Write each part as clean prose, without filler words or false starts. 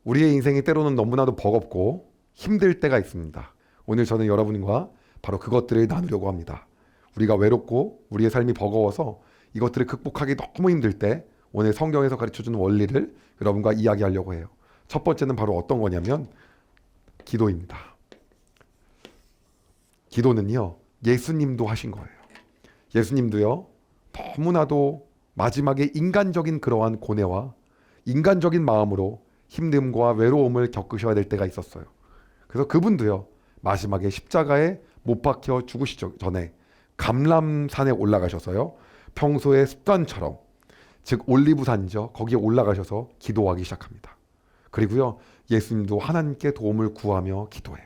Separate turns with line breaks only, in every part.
우리의 인생이 때로는 너무나도 버겁고 힘들 때가 있습니다. 오늘 저는 여러분과 바로 그것들을 나누려고 합니다. 우리가 외롭고 우리의 삶이 버거워서 이것들을 극복하기 너무 힘들 때 오늘 성경에서 가르쳐주는 원리를 여러분과 이야기하려고 해요. 첫 번째는 바로 어떤 거냐면 기도입니다. 기도는요, 예수님도 하신 거예요. 예수님도요, 너무나도 마지막에 인간적인 그러한 고뇌와 인간적인 마음으로 힘듦과 외로움을 겪으셔야 될 때가 있었어요. 그래서 그분도요, 마지막에 십자가에 못 박혀 죽으시기 전에 감람산에 올라가셔서요, 평소의 습관처럼, 즉 올리브산이죠, 거기에 올라가셔서 기도하기 시작합니다. 그리고요, 예수님도 하나님께 도움을 구하며 기도해요.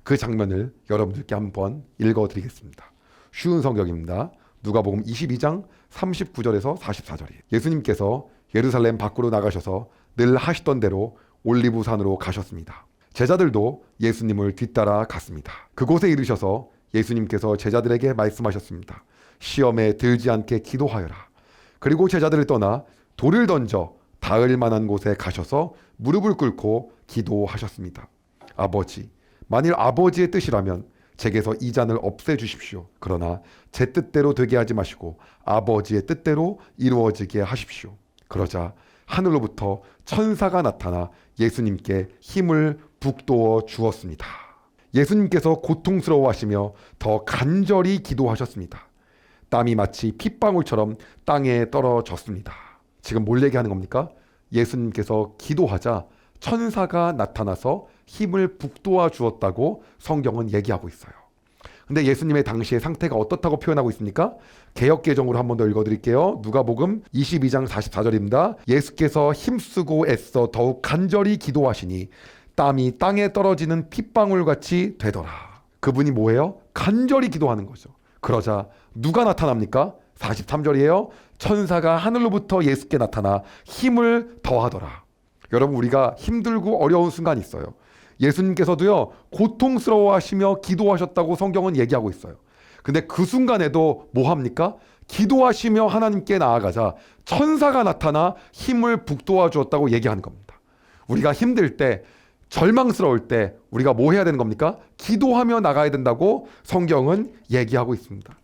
그 장면을 여러분들께 한번 읽어드리겠습니다. 쉬운 성경입니다. 누가복음 22장 39절에서 44절이에요. 예수님께서 예루살렘 밖으로 나가셔서 늘 하시던 대로 올리브산으로 가셨습니다. 제자들도 예수님을 뒤따라 갔습니다. 그곳에 이르셔서 예수님께서 제자들에게 말씀하셨습니다. 시험에 들지 않게 기도하여라. 그리고 제자들을 떠나 돌을 던져 닿을 만한 곳에 가셔서 무릎을 꿇고 기도하셨습니다. 아버지, 만일 아버지의 뜻이라면 제게서 이 잔을 없애주십시오. 그러나 제 뜻대로 되게 하지 마시고 아버지의 뜻대로 이루어지게 하십시오. 그러자 하늘로부터 천사가 나타나 예수님께 힘을 북돋워 주었습니다. 예수님께서 고통스러워하시며 더 간절히 기도하셨습니다. 땀이 마치 핏방울처럼 땅에 떨어졌습니다. 지금 뭘 얘기하는 겁니까? 예수님께서 기도하자 천사가 나타나서 힘을 북돋워 주었다고 성경은 얘기하고 있어요. 근데 예수님의 당시의 상태가 어떻다고 표현하고 있습니까? 개역개정으로 한 번 더 읽어드릴게요. 누가복음 22장 44절입니다. 예수께서 힘쓰고 애써 더욱 간절히 기도하시니 땀이 땅에 떨어지는 핏방울같이 되더라. 그분이 뭐예요? 간절히 기도하는 거죠. 그러자 누가 나타납니까? 43절이에요. 천사가 하늘로부터 예수께 나타나 힘을 더하더라. 여러분, 우리가 힘들고 어려운 순간이 있어요. 예수님께서도요, 고통스러워하시며 기도하셨다고 성경은 얘기하고 있어요. 근데 그 순간에도 뭐 합니까? 기도하시며 하나님께 나아가자 천사가 나타나 힘을 북돋워 주었다고 얘기하는 겁니다. 우리가 힘들 때, 절망스러울 때 우리가 뭐 해야 되는 겁니까? 기도하며 나가야 된다고 성경은 얘기하고 있습니다.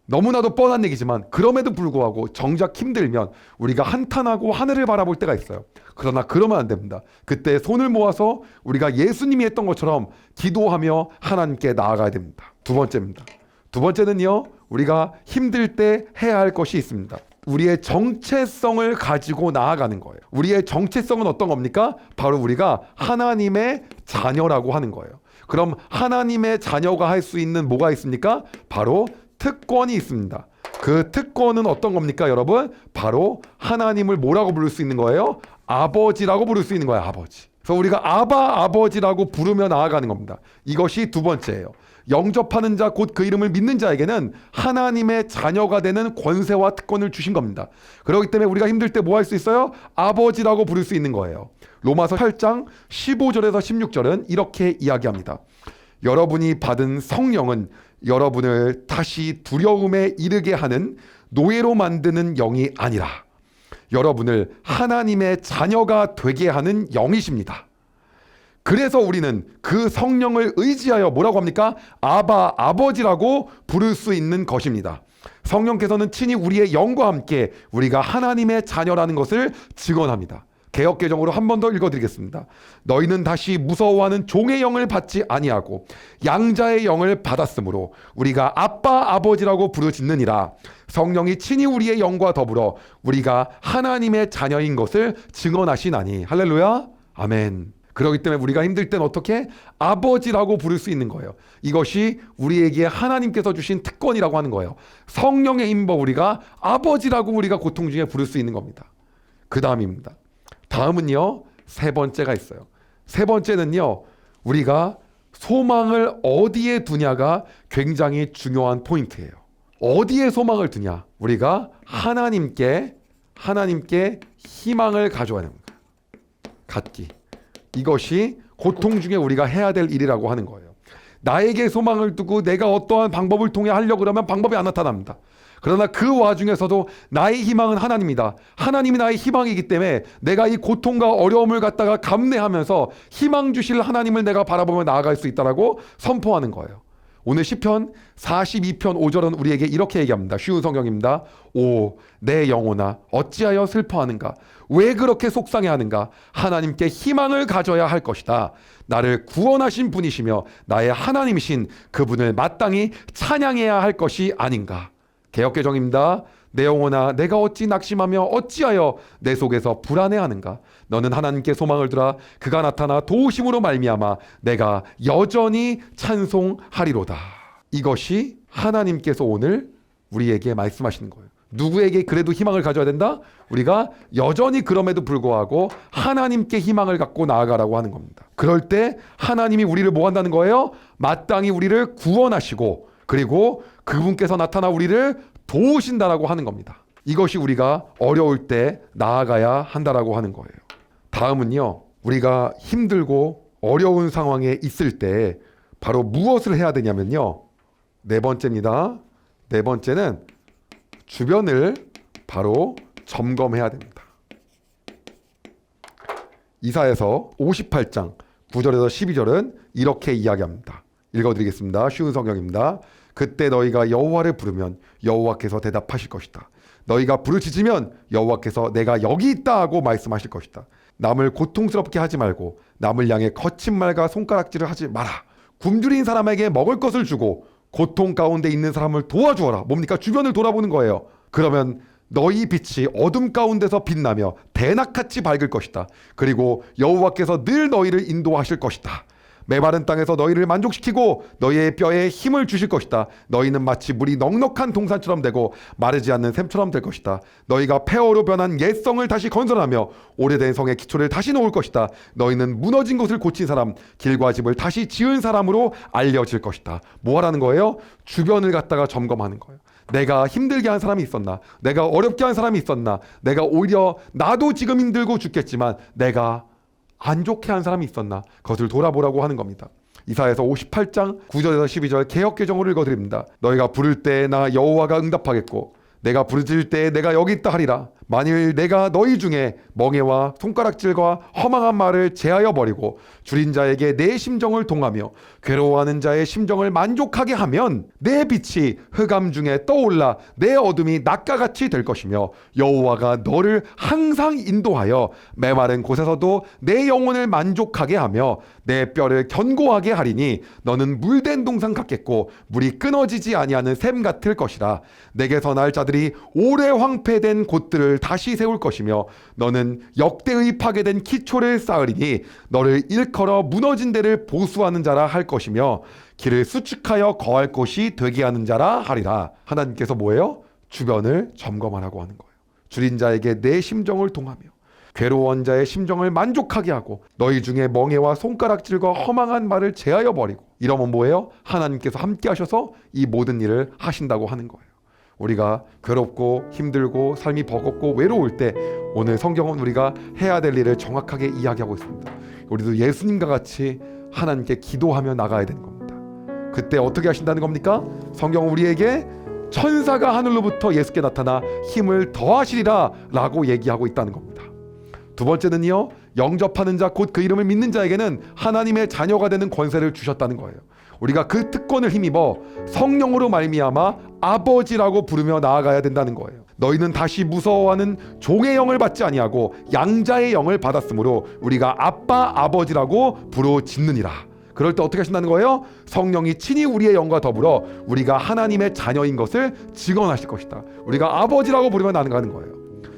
너무나도 뻔한 얘기지만 그럼에도 불구하고 정작 힘들면 우리가 한탄하고 하늘을 바라볼 때가 있어요. 그러나 그러면 안 됩니다. 그때 손을 모아서 우리가 예수님이 했던 것처럼 기도하며 하나님께 나아가야 됩니다. 두 번째입니다. 두 번째는요, 우리가 힘들 때 해야 할 것이 있습니다. 우리의 정체성을 가지고 나아가는 거예요. 우리의 정체성은 어떤 겁니까? 바로 우리가 하나님의 자녀라고 하는 거예요. 그럼 하나님의 자녀가 할 수 있는 뭐가 있습니까? 바로 특권이 있습니다. 그 특권은 어떤 겁니까, 여러분? 바로 하나님을 뭐라고 부를 수 있는 거예요? 아버지라고 부를 수 있는 거예요, 아버지. 그래서 우리가 아버지라고 부르며 나아가는 겁니다. 이것이 두 번째예요. 영접하는 자, 곧 그 이름을 믿는 자에게는 하나님의 자녀가 되는 권세와 특권을 주신 겁니다. 그렇기 때문에 우리가 힘들 때 뭐 할 수 있어요? 아버지라고 부를 수 있는 거예요. 로마서 8장 15절에서 16절은 이렇게 이야기합니다. 여러분이 받은 성령은 여러분을 다시 두려움에 이르게 하는 노예로 만드는 영이 아니라 여러분을 하나님의 자녀가 되게 하는 영이십니다. 그래서 우리는 그 성령을 의지하여 뭐라고 합니까? 아버지라고 부를 수 있는 것입니다. 성령께서는 친히 우리의 영과 함께 우리가 하나님의 자녀라는 것을 증언합니다. 개역개정으로 한 번 더 읽어드리겠습니다. 너희는 다시 무서워하는 종의 영을 받지 아니하고 양자의 영을 받았으므로 우리가 아버지라고 부르짖느니라. 성령이 친히 우리의 영과 더불어 우리가 하나님의 자녀인 것을 증언하시나니. 할렐루야, 아멘. 그렇기 때문에 우리가 힘들 땐 어떻게? 아버지라고 부를 수 있는 거예요. 이것이 우리에게 하나님께서 주신 특권이라고 하는 거예요. 성령의 힘입어 우리가 아버지라고 우리가 고통 중에 부를 수 있는 겁니다. 그 다음입니다. 다음은요, 세 번째가 있어요. 세 번째는요, 우리가 소망을 어디에 두냐가 굉장히 중요한 포인트예요. 어디에 소망을 두냐? 우리가 하나님께 희망을 가져야 합니다. 갖기. 이것이 고통 중에 우리가 해야 될 일이라고 하는 거예요. 나에게 소망을 두고 내가 어떠한 방법을 통해 하려고 그러면 방법이 안 나타납니다. 그러나 그 와중에서도 나의 희망은 하나님이다. 하나님이 나의 희망이기 때문에 내가 이 고통과 어려움을 갖다가 감내하면서 희망 주실 하나님을 내가 바라보며 나아갈 수 있다라고 선포하는 거예요. 오늘 시편 42편 5절은 우리에게 이렇게 얘기합니다. 쉬운 성경입니다. 오, 내 영혼아 어찌하여 슬퍼하는가? 왜 그렇게 속상해하는가? 하나님께 희망을 가져야 할 것이다. 나를 구원하신 분이시며 나의 하나님이신 그분을 마땅히 찬양해야 할 것이 아닌가? 개역개정입니다. 내 영혼아 내가 어찌 낙심하며 어찌하여 내 속에서 불안해하는가? 너는 하나님께 소망을 두라. 그가 나타나 도우심으로 말미암아 내가 여전히 찬송하리로다. 이것이 하나님께서 오늘 우리에게 말씀하시는 거예요. 누구에게 그래도 희망을 가져야 된다? 우리가 여전히 그럼에도 불구하고 하나님께 희망을 갖고 나아가라고 하는 겁니다. 그럴 때 하나님이 우리를 뭐 한다는 거예요? 마땅히 우리를 구원하시고 그리고 그분께서 나타나 우리를 도우신다라고 하는 겁니다. 이것이 우리가 어려울 때 나아가야 한다라고 하는 거예요. 다음은요, 우리가 힘들고 어려운 상황에 있을 때 바로 무엇을 해야 되냐면요, 네 번째입니다. 네 번째는 주변을 바로 점검해야 됩니다. 이사야서 58장 9절에서 12절은 이렇게 이야기합니다. 읽어드리겠습니다. 쉬운 성경입니다. 그때 너희가 여호와를 부르면 여호와께서 대답하실 것이다. 너희가 부르짖으면 여호와께서 내가 여기 있다 하고 말씀하실 것이다. 남을 고통스럽게 하지 말고 남을 향해 거친 말과 손가락질을 하지 마라. 굶주린 사람에게 먹을 것을 주고 고통 가운데 있는 사람을 도와주어라. 뭡니까? 주변을 돌아보는 거예요. 그러면 너희 빛이 어둠 가운데서 빛나며 대낮같이 밝을 것이다. 그리고 여호와께서 늘 너희를 인도하실 것이다. 메마른 땅에서 너희를 만족시키고 너희의 뼈에 힘을 주실 것이다. 너희는 마치 물이 넉넉한 동산처럼 되고 마르지 않는 샘처럼 될 것이다. 너희가 폐허로 변한 옛성을 다시 건설하며 오래된 성의 기초를 다시 놓을 것이다. 너희는 무너진 것을 고친 사람, 길과 집을 다시 지은 사람으로 알려질 것이다. 뭐 하라는 거예요? 주변을 갖다가 점검하는 거예요. 내가 힘들게 한 사람이 있었나? 내가 어렵게 한 사람이 있었나? 내가 오히려 나도 지금 힘들고 죽겠지만 내가 안 좋게 한 사람이 있었나? 그것을 돌아보라고 하는 겁니다. 이사야서 58장 9절에서 12절 개역개정으로 읽어드립니다. 너희가 부를 때 나 여호와가 응답하겠고 내가 부르짖을 때 내가 여기 있다 하리라. 만일 내가 너희 중에 멍에와 손가락질과 허망한 말을 제하여 버리고 줄인 자에게 내 심정을 동하며 괴로워하는 자의 심정을 만족하게 하면 내 빛이 흑암 중에 떠올라 내 어둠이 낮과 같이 될 것이며 여호와가 너를 항상 인도하여 메마른 곳에서도 내 영혼을 만족하게 하며 내 뼈를 견고하게 하리니 너는 물된 동산 같겠고 물이 끊어지지 아니하는 샘 같을 것이라. 내게서 날 자들이 오래 황폐된 곳들을 다시 세울 것이며 너는 역대의 파괴된 기초를 쌓으리니 너를 일컬어 무너진 데를 보수하는 자라 할 것이며 길을 수축하여 거할 곳이 되게 하는 자라 하리라. 하나님께서 뭐예요? 주변을 점검하라고 하는 거예요. 줄인 자에게 내 심정을 동하며 괴로운 자의 심정을 만족하게 하고 너희 중에 멍에와 손가락질과 허망한 말을 제하여 버리고, 이러면 뭐예요? 하나님께서 함께 하셔서 이 모든 일을 하신다고 하는 거예요. 우리가 괴롭고 힘들고 삶이 버겁고 외로울 때 오늘 성경은 우리가 해야 될 일을 정확하게 이야기하고 있습니다. 우리도 예수님과 같이 하나님께 기도하며 나가야 되는 겁니다. 그때 어떻게 하신다는 겁니까? 성경은 우리에게 천사가 하늘로부터 예수께 나타나 힘을 더하시리라 라고 얘기하고 있다는 겁니다. 두 번째는요, 영접하는 자 곧 그 이름을 믿는 자에게는 하나님의 자녀가 되는 권세를 주셨다는 거예요. 우리가 그 특권을 힘입어 성령으로 말미암아 아버지라고 부르며 나아가야 된다는 거예요. 너희는 다시 무서워하는 종의 영을 받지 아니하고 양자의 영을 받았으므로 우리가 아빠 아버지라고 부르짖느니라. 그럴 때 어떻게 하신다는 거예요? 성령이 친히 우리의 영과 더불어 우리가 하나님의 자녀인 것을 증언하실 것이다. 우리가 아버지라고 부르며 나아가는 거예요.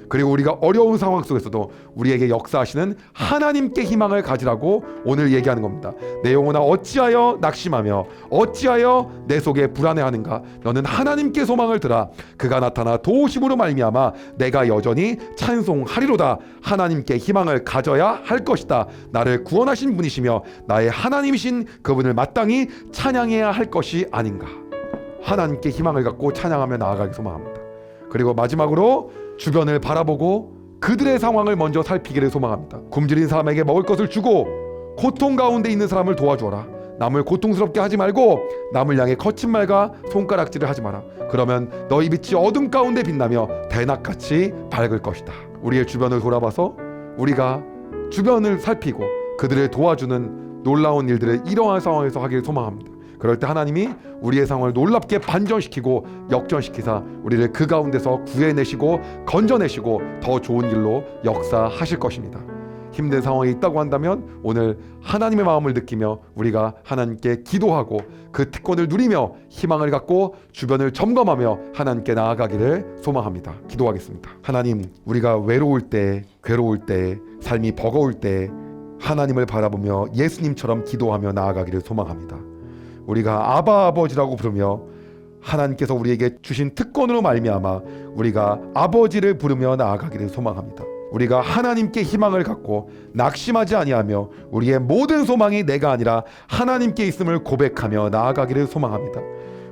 그리고 우리가 어려운 상황 속에서도 우리에게 역사하시는 하나님께 희망을 가지라고 오늘 얘기하는 겁니다. 내 영혼아 어찌하여 낙심하며 어찌하여 내 속에 불안해하는가? 너는 하나님께 소망을 들아. 그가 나타나 도우심으로 말미암아 내가 여전히 찬송하리로다. 하나님께 희망을 가져야 할 것이다. 나를 구원하신 분이시며 나의 하나님이신 그분을 마땅히 찬양해야 할 것이 아닌가? 하나님께 희망을 갖고 찬양하며 나아가기 소망합니다. 그리고 마지막으로 주변을 바라보고 그들의 상황을 먼저 살피기를 소망합니다. 굶주린 사람에게 먹을 것을 주고 고통 가운데 있는 사람을 도와주어라. 남을 고통스럽게 하지 말고 남을 향해 거친 말과 손가락질을 하지 마라. 그러면 너희 빛이 어둠 가운데 빛나며 대낮같이 밝을 것이다. 우리의 주변을 돌아봐서 우리가 주변을 살피고 그들을 도와주는 놀라운 일들을 이러한 상황에서 하길 소망합니다. 그럴 때 하나님이 우리의 상황을 놀랍게 반전시키고 역전시키사 우리를 그 가운데서 구해내시고 건져내시고 더 좋은 길로 역사하실 것입니다. 힘든 상황이 있다고 한다면 오늘 하나님의 마음을 느끼며 우리가 하나님께 기도하고 그 특권을 누리며 희망을 갖고 주변을 점검하며 하나님께 나아가기를 소망합니다. 기도하겠습니다. 하나님, 우리가 외로울 때, 괴로울 때, 삶이 버거울 때 하나님을 바라보며 예수님처럼 기도하며 나아가기를 소망합니다. 우리가 아바 아버지라고 부르며 하나님께서 우리에게 주신 특권으로 말미암아 우리가 아버지를 부르며 나아가기를 소망합니다. 우리가 하나님께 희망을 갖고 낙심하지 아니하며 우리의 모든 소망이 내가 아니라 하나님께 있음을 고백하며 나아가기를 소망합니다.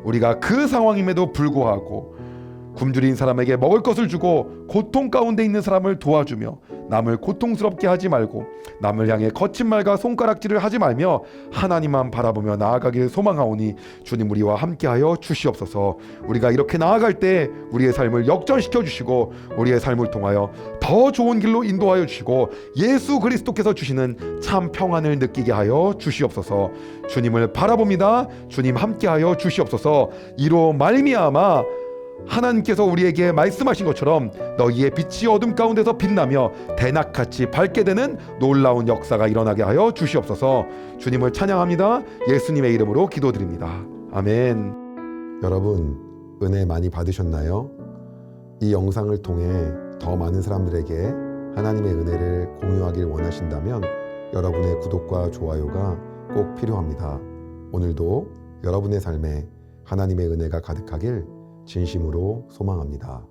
우리가 그 상황임에도 불구하고 굶주린 사람에게 먹을 것을 주고 고통 가운데 있는 사람을 도와주며 남을 고통스럽게 하지 말고 남을 향해 거친 말과 손가락질을 하지 말며 하나님만 바라보며 나아가기를 소망하오니 주님 우리와 함께하여 주시옵소서. 우리가 이렇게 나아갈 때 우리의 삶을 역전시켜 주시고 우리의 삶을 통하여 더 좋은 길로 인도하여 주시고 예수 그리스도께서 주시는 참 평안을 느끼게 하여 주시옵소서. 주님을 바라봅니다. 주님 함께하여 주시옵소서. 이로 말미암아 하나님께서 우리에게 말씀하신 것처럼 너희의 빛이 어둠 가운데서 빛나며 대낮같이 밝게 되는 놀라운 역사가 일어나게 하여 주시옵소서. 주님을 찬양합니다. 예수님의 이름으로 기도드립니다. 아멘. 여러분, 은혜 많이 받으셨나요? 이 영상을 통해 더 많은 사람들에게 하나님의 은혜를 공유하길 원하신다면 여러분의 구독과 좋아요가 꼭 필요합니다. 오늘도 여러분의 삶에 하나님의 은혜가 가득하길 진심으로 소망합니다.